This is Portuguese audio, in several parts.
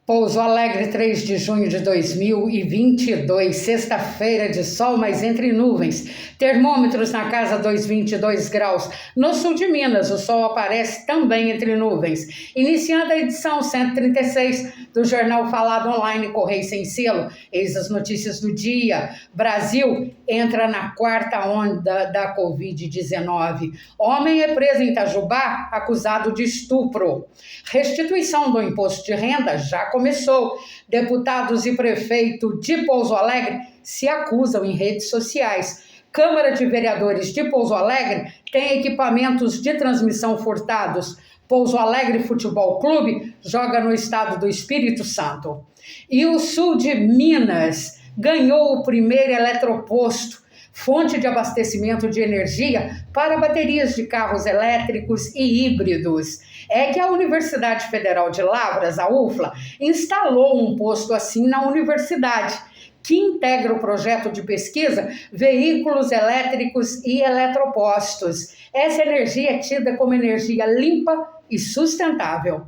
Pouso Alegre, 3 de junho de 2022, sexta-feira de sol, mas entre nuvens. Termômetros na casa dos 22 graus. No sul de Minas, o sol aparece também entre nuvens. Iniciando a edição 136 do Jornal Falado Online, Correio Sem Selo. Eis as notícias do dia. Brasil entra na quarta onda da Covid-19. Homem é preso em Itajubá, acusado de estupro. Restituição do imposto de renda já começou. Deputados e prefeito de Pouso Alegre se acusam em redes sociais. Câmara de Vereadores de Pouso Alegre tem equipamentos de transmissão furtados. Pouso Alegre Futebol Clube joga no estado do Espírito Santo. E o sul de Minas ganhou o primeiro eletroposto, fonte de abastecimento de energia para baterias de carros elétricos e híbridos. É que a Universidade Federal de Lavras, a UFLA, instalou um posto assim na universidade, que integra o projeto de pesquisa Veículos Elétricos e Eletropostos. Essa energia é tida como energia limpa e sustentável.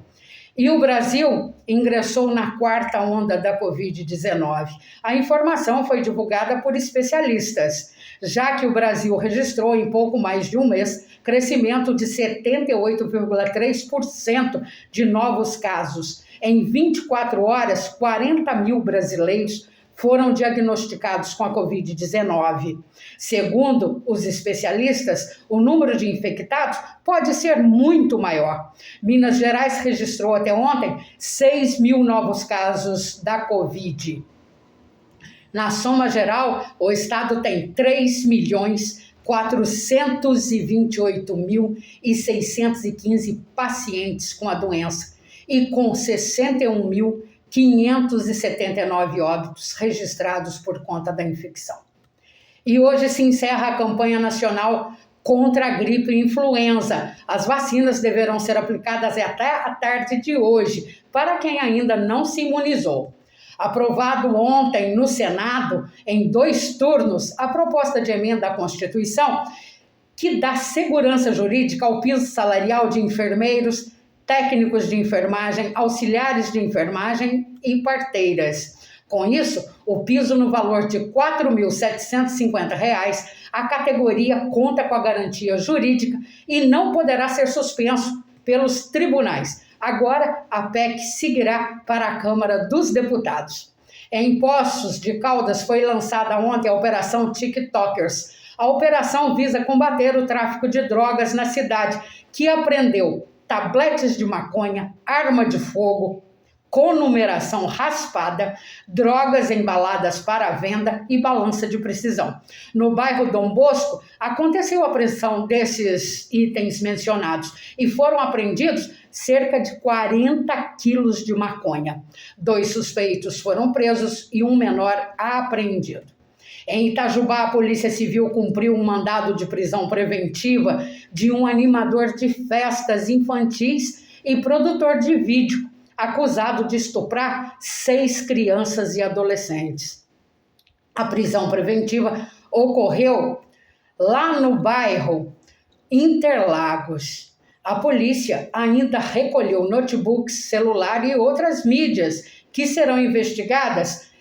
E o Brasil ingressou na quarta onda da Covid-19. A informação foi divulgada por especialistas, já que o Brasil registrou em pouco mais de um mês crescimento de 78,3% de novos casos. Em 24 horas, 40 mil brasileiros foram diagnosticados com a Covid-19. Segundo os especialistas, o número de infectados pode ser muito maior. Minas Gerais registrou até ontem 6 mil novos casos da Covid. Na soma geral, o estado tem 3.428.615 pacientes com a doença e com 61.579 óbitos registrados por conta da infecção. E hoje se encerra a campanha nacional contra a gripe e influenza. As vacinas deverão ser aplicadas até a tarde de hoje, para quem ainda não se imunizou. Aprovado ontem no Senado, em 2 turnos, a proposta de emenda à Constituição que dá segurança jurídica ao piso salarial de enfermeiros, técnicos de enfermagem, auxiliares de enfermagem e parteiras. Com isso, o piso no valor de R$ 4.750, a categoria conta com a garantia jurídica e não poderá ser suspenso pelos tribunais. Agora, a PEC seguirá para a Câmara dos Deputados. Em Poços de Caldas foi lançada ontem a Operação TikTokers. A operação visa combater o tráfico de drogas na cidade, que apreendeu tabletes de maconha, arma de fogo, com numeração raspada, drogas embaladas para venda e balança de precisão. No bairro Dom Bosco, aconteceu a apreensão desses itens mencionados e foram apreendidos cerca de 40 quilos de maconha. 2 suspeitos foram presos e um menor apreendido. Em Itajubá, a Polícia Civil cumpriu um mandado de prisão preventiva de um animador de festas infantis e produtor de vídeo, acusado de estuprar 6 crianças e adolescentes. A prisão preventiva ocorreu lá no bairro Interlagos. A polícia ainda recolheu notebooks, celular e outras mídias que serão investigadas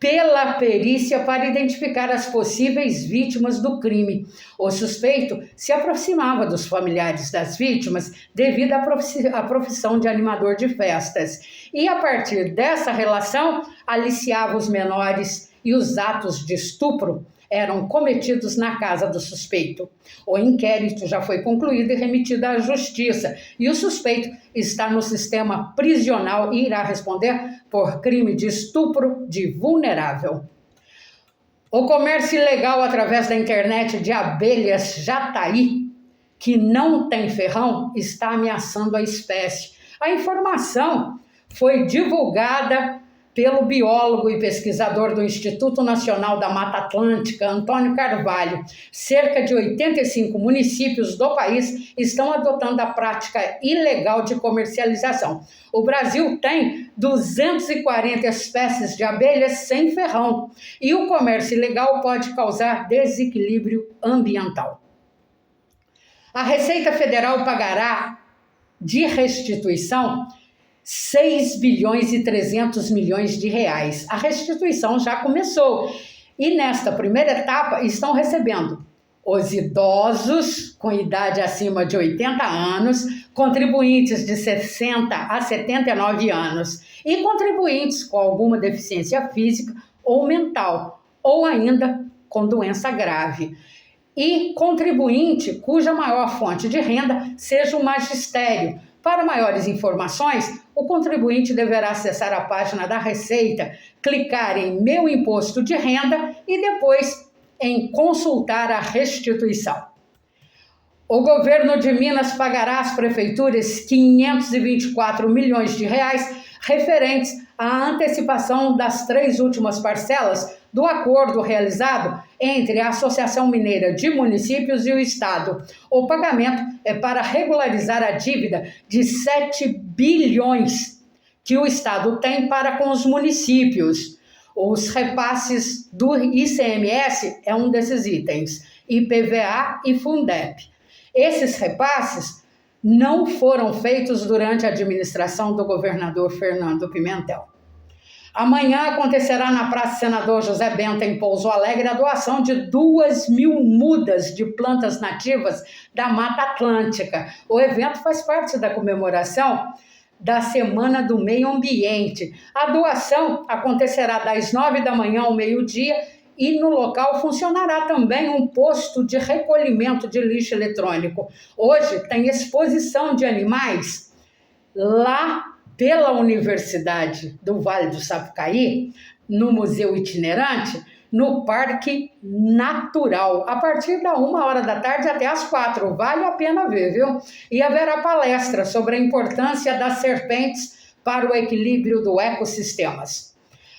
pela perícia para identificar as possíveis vítimas do crime. O suspeito se aproximava dos familiares das vítimas devido à profissão de animador de festas e, a partir dessa relação, aliciava os menores e os atos de estupro eram cometidos na casa do suspeito. O inquérito já foi concluído e remetido à justiça e o suspeito está no sistema prisional e irá responder por crime de estupro de vulnerável. O comércio ilegal através da internet de abelhas jataí, que não tem ferrão, está ameaçando a espécie. A informação foi divulgada pelo biólogo e pesquisador do Instituto Nacional da Mata Atlântica, Antônio Carvalho. Cerca de 85 municípios do país estão adotando a prática ilegal de comercialização. O Brasil tem 240 espécies de abelhas sem ferrão e o comércio ilegal pode causar desequilíbrio ambiental. A Receita Federal pagará de restituição 6 bilhões e 300 milhões de reais. A restituição já começou e nesta primeira etapa estão recebendo os idosos com idade acima de 80 anos, contribuintes de 60 a 79 anos e contribuintes com alguma deficiência física ou mental, ou ainda com doença grave. E contribuinte cuja maior fonte de renda seja o magistério. Para maiores informações, o contribuinte deverá acessar a página da Receita, clicar em Meu Imposto de Renda e depois em consultar a restituição. O governo de Minas pagará às prefeituras 524 milhões de reais referentes à antecipação das 3 últimas parcelas do acordo realizado entre a Associação Mineira de Municípios e o Estado. O pagamento é para regularizar a dívida de 7 bilhões que o Estado tem para com os municípios. Os repasses do ICMS é um desses itens, IPVA e Fundeb. Esses repasses não foram feitos durante a administração do governador Fernando Pimentel. Amanhã acontecerá na Praça Senador José Bento, em Pouso Alegre, a doação de 2.000 mudas de plantas nativas da Mata Atlântica. O evento faz parte da comemoração da Semana do Meio Ambiente. A doação acontecerá das 9 da manhã ao meio-dia e no local funcionará também um posto de recolhimento de lixo eletrônico. Hoje tem exposição de animais lá pela Universidade do Vale do Sapucaí, no Museu Itinerante, no Parque Natural, a partir da 1h da tarde até as 4h. Vale a pena ver, viu? E haverá palestra sobre a importância das serpentes para o equilíbrio do ecossistemas.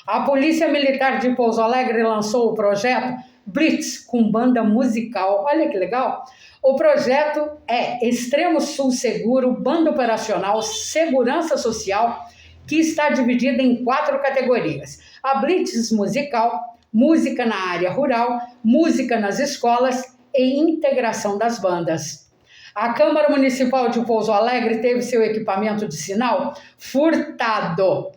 A Polícia Militar de Pouso Alegre lançou o projeto Blitz com banda musical. Olha que legal! O projeto é Extremo Sul Seguro, Banda Operacional, Segurança Social, que está dividida em 4 categorias. A Blitz musical, música na área rural, música nas escolas e integração das bandas. A Câmara Municipal de Pouso Alegre teve seu equipamento de sinal furtado.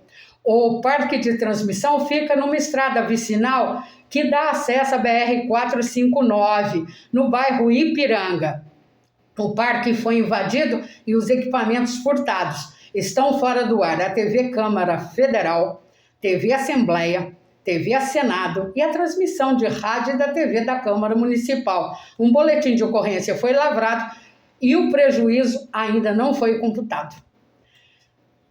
O parque de transmissão fica numa estrada vicinal que dá acesso à BR-459, no bairro Ipiranga. O parque foi invadido e os equipamentos furtados estão fora do ar. A TV Câmara Federal, TV Assembleia, TV Senado e a transmissão de rádio da TV da Câmara Municipal. Um boletim de ocorrência foi lavrado e o prejuízo ainda não foi computado.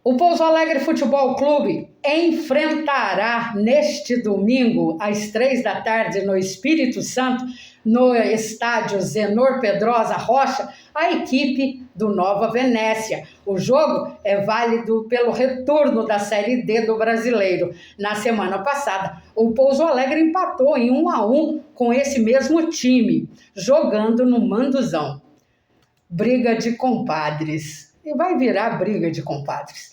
O Pouso Alegre Futebol Clube enfrentará neste domingo, às 3 da tarde, no Espírito Santo, no estádio Zenor Pedrosa Rocha, a equipe do Nova Venécia. O jogo é válido pelo retorno da Série D do Brasileiro. Na semana passada, o Pouso Alegre empatou em 1-1 com esse mesmo time, jogando no Manduzão. Briga de compadres. E vai virar briga de compadres.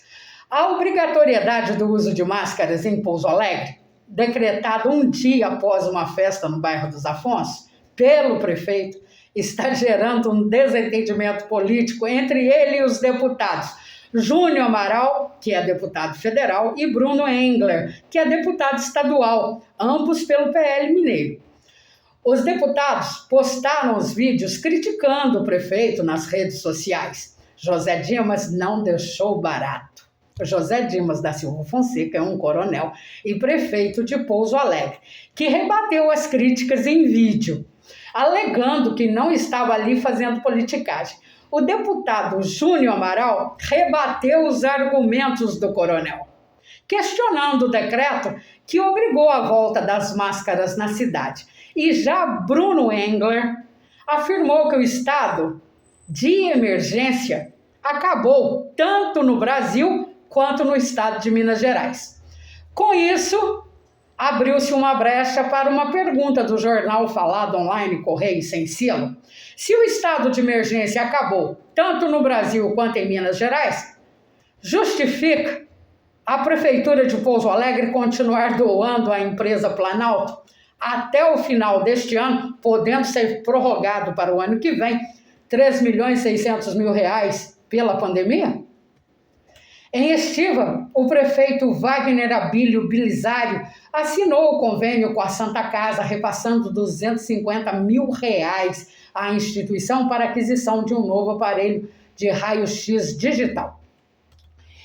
A obrigatoriedade do uso de máscaras em Pouso Alegre, decretada um dia após uma festa no bairro dos Afonsos, pelo prefeito, está gerando um desentendimento político entre ele e os deputados Júnior Amaral, que é deputado federal, e Bruno Engler, que é deputado estadual, ambos pelo PL Mineiro. Os deputados postaram os vídeos criticando o prefeito nas redes sociais. José Dimas não deixou barato. José Dimas da Silva Fonseca é um coronel e prefeito de Pouso Alegre, que rebateu as críticas em vídeo, alegando que não estava ali fazendo politicagem. O deputado Júnior Amaral rebateu os argumentos do coronel, questionando o decreto que obrigou a volta das máscaras na cidade. E já Bruno Engler afirmou que o estado de emergência acabou tanto no Brasil quanto no estado de Minas Gerais. Com isso, abriu-se uma brecha para uma pergunta do jornal falado online Correio Sem Selo. Se o estado de emergência acabou tanto no Brasil quanto em Minas Gerais, justifica a Prefeitura de Pouso Alegre continuar doando à empresa Planalto até o final deste ano, podendo ser prorrogado para o ano que vem, R$ 3.600.000 pela pandemia? Em Estiva, o prefeito Wagner Abílio Belisário assinou o convênio com a Santa Casa, repassando R$250 mil à instituição para aquisição de um novo aparelho de raio-x digital.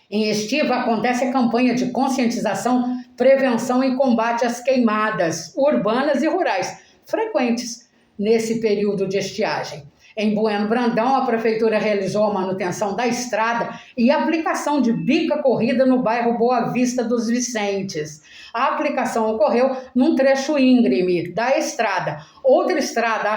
Em Estiva, acontece a campanha de conscientização, prevenção e combate às queimadas urbanas e rurais, frequentes nesse período de estiagem. Em Bueno Brandão, a prefeitura realizou a manutenção da estrada e a aplicação de bica corrida no bairro Boa Vista dos Vicentes. A aplicação ocorreu num trecho íngreme da estrada. Outra estrada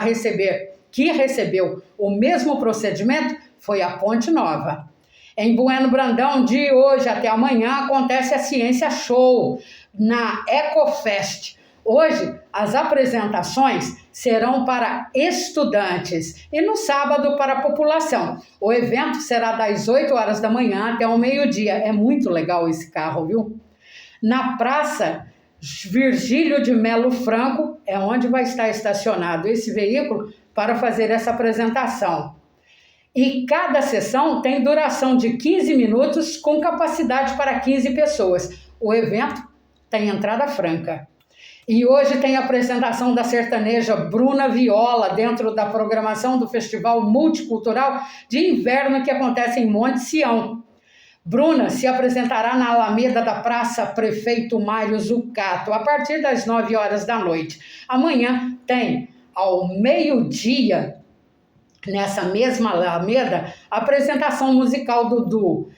que recebeu o mesmo procedimento foi a Ponte Nova. Em Bueno Brandão, de hoje até amanhã, acontece a Ciência Show na Ecofest. Hoje, as apresentações serão para estudantes e no sábado para a população. O evento será das 8 horas da manhã até o meio-dia. É muito legal esse carro, viu? Na Praça Virgílio de Melo Franco é onde vai estar estacionado esse veículo para fazer essa apresentação. E cada sessão tem duração de 15 minutos com capacidade para 15 pessoas. O evento tem entrada franca. E hoje tem a apresentação da sertaneja Bruna Viola dentro da programação do Festival Multicultural de Inverno que acontece em Monte Sião. Bruna se apresentará na Alameda da Praça Prefeito Mário Zucato a partir das 9 horas da noite. Amanhã tem, ao meio-dia, nessa mesma Alameda, a apresentação musical do duo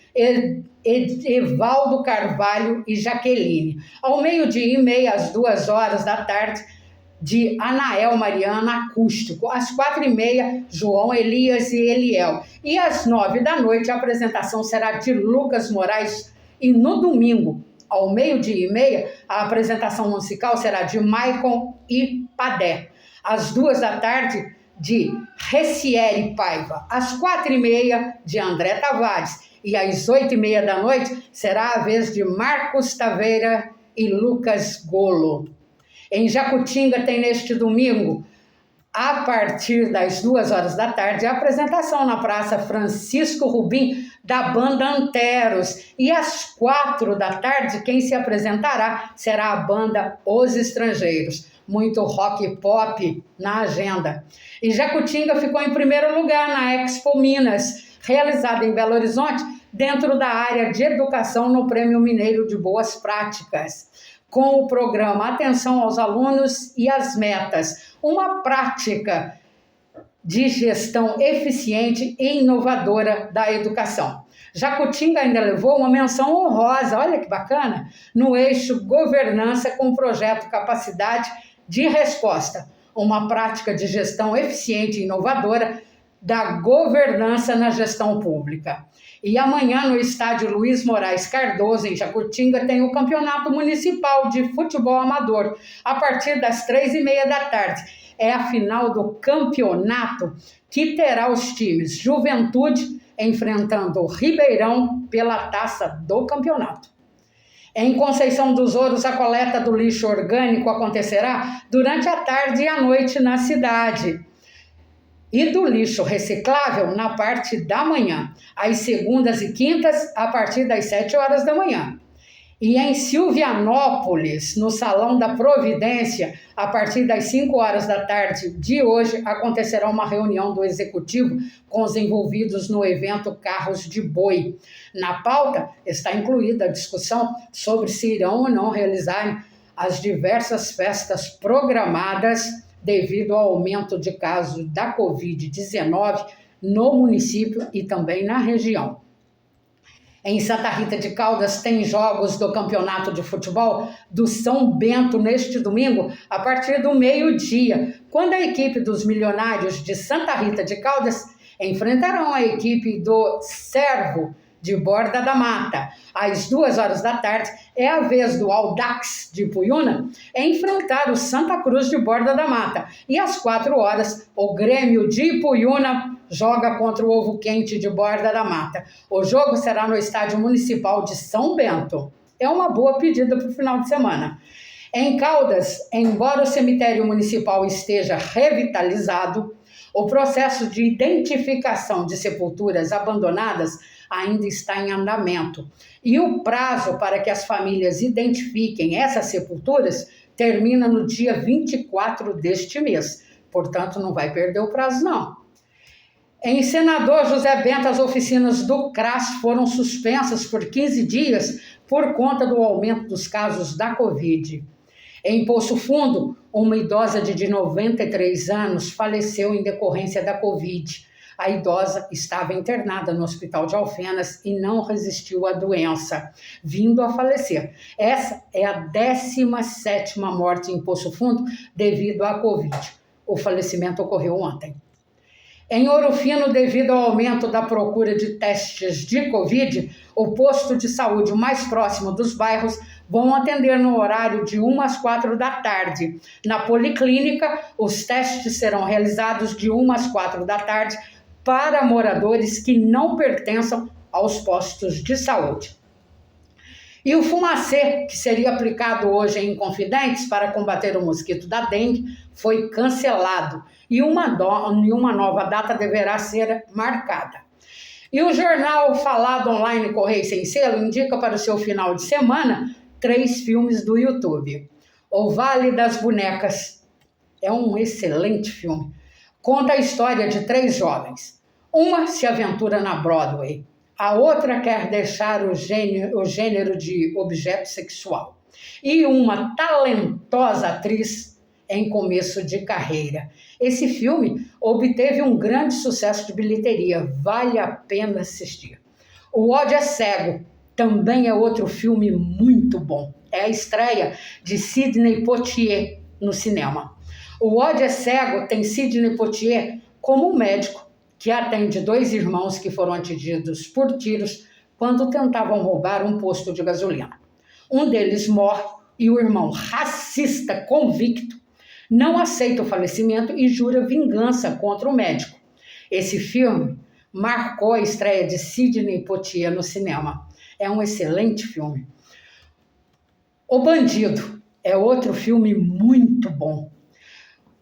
Evaldo Carvalho e Jaqueline. Ao meio-dia e meia, às 2 horas da tarde, de Anael Mariana Acústico. Às 4h30, João Elias e Eliel. E às 9 da noite, a apresentação será de Lucas Moraes. E no domingo, ao meio-dia e meia, a apresentação musical será de Maicon e Padé. Às 2 da tarde, de Reciere Paiva. Às 4h30, de André Tavares. E às 8h30 da noite, será a vez de Marcos Taveira e Lucas Golo. Em Jacutinga tem neste domingo, a partir das 2 horas da tarde, a apresentação na Praça Francisco Rubim da banda Anteros. E às 4 da tarde, quem se apresentará será a banda Os Estrangeiros. Muito rock e pop na agenda. E Jacutinga ficou em primeiro lugar na Expo Minas, realizada em Belo Horizonte, dentro da área de educação no Prêmio Mineiro de Boas Práticas, com o programa Atenção aos Alunos e as Metas, uma prática de gestão eficiente e inovadora da educação. Jacutinga ainda levou uma menção honrosa, olha que bacana, no eixo governança com o projeto Capacidade de Resposta, uma prática de gestão eficiente e inovadora da governança na gestão pública. E amanhã, no estádio Luiz Moraes Cardoso, em Jacutinga, tem o Campeonato Municipal de Futebol Amador, a partir das 3h30 da tarde. É a final do campeonato que terá os times Juventude enfrentando o Ribeirão pela taça do campeonato. Em Conceição dos Ouros, a coleta do lixo orgânico acontecerá durante a tarde e a noite na cidade. E do lixo reciclável na parte da manhã, às segundas e quintas, a partir das 7 horas da manhã. E em Silvianópolis, no Salão da Providência, a partir das 5 horas da tarde de hoje, acontecerá uma reunião do Executivo com os envolvidos no evento Carros de Boi. Na pauta está incluída a discussão sobre se irão ou não realizar as diversas festas programadas devido ao aumento de casos da Covid-19 no município e também na região. Em Santa Rita de Caldas tem jogos do Campeonato de Futebol do São Bento neste domingo, a partir do meio-dia, quando a equipe dos Milionários de Santa Rita de Caldas enfrentarão a equipe do Servo de Borda da Mata. Às 2 horas da tarde, é a vez do Audax de Ipuiuna enfrentar o Santa Cruz de Borda da Mata. E às 4 horas, o Grêmio de Ipuiuna joga contra o Ovo Quente de Borda da Mata. O jogo será no Estádio Municipal de São Bento. É uma boa pedida para o final de semana. Em Caldas, embora o cemitério municipal esteja revitalizado, o processo de identificação de sepulturas abandonadas ainda está em andamento. E o prazo para que as famílias identifiquem essas sepulturas termina no dia 24 deste mês. Portanto, não vai perder o prazo, não. Em Senador José Bento, as oficinas do CRAS foram suspensas por 15 dias por conta do aumento dos casos da Covid. Em Poço Fundo, uma idosa de 93 anos faleceu em decorrência da Covid. A idosa estava internada no Hospital de Alfenas e não resistiu à doença, vindo a falecer. Essa é a 17ª morte em Poço Fundo devido à Covid. O falecimento ocorreu ontem. Em Ouro Fino, devido ao aumento da procura de testes de Covid, o posto de saúde mais próximo dos bairros vão atender no horário de 1 às 4 da tarde. Na Policlínica, os testes serão realizados de 1 às 4 da tarde para moradores que não pertençam aos postos de saúde. E o fumacê, que seria aplicado hoje em Inconfidentes para combater o mosquito da dengue, foi cancelado e uma nova data deverá ser marcada. E o jornal Falado Online Correio Sem Selo indica para o seu final de semana 3 filmes do YouTube. O Vale das Bonecas é um excelente filme. Conta a história de 3 jovens. Uma se aventura na Broadway. A outra quer deixar o gênero de objeto sexual. E uma talentosa atriz em começo de carreira. Esse filme obteve um grande sucesso de bilheteria. Vale a pena assistir. O Ódio é Cego também é outro filme muito bom. É a estreia de Sidney Poitier no cinema. O Ódio é Cego tem Sidney Poitier como um médico que atende 2 irmãos que foram atingidos por tiros quando tentavam roubar um posto de gasolina. Um deles morre e o irmão, racista convicto, não aceita o falecimento e jura vingança contra o médico. Esse filme marcou a estreia de Sidney Poitier no cinema. É um excelente filme. O Bandido é outro filme muito bom.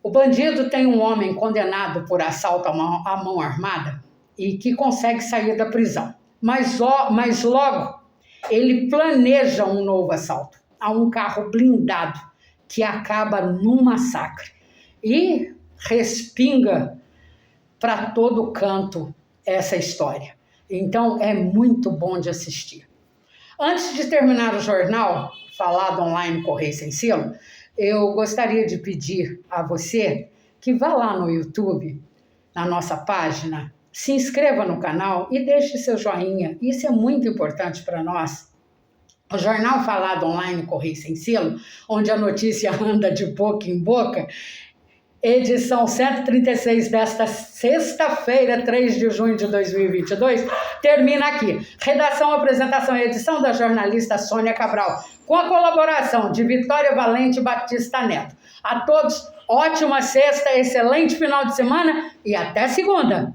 O Bandido tem um homem condenado por assalto à mão armada e que consegue sair da prisão. Mas logo ele planeja um novo assalto a um carro blindado que acaba num massacre. E respinga para todo canto essa história. Então é muito bom de assistir. Antes de terminar o jornal Falado Online Correio Sem Selo, eu gostaria de pedir a você que vá lá no YouTube, na nossa página, se inscreva no canal e deixe seu joinha. Isso é muito importante para nós. O jornal Falado Online Correio Sem Selo, onde a notícia anda de boca em boca, edição 136 desta sexta-feira, 3 de junho de 2022, termina aqui. Redação, apresentação e edição da jornalista Sônia Cabral, com a colaboração de Vitória Valente Batista Neto. A todos, ótima sexta, excelente final de semana e até segunda!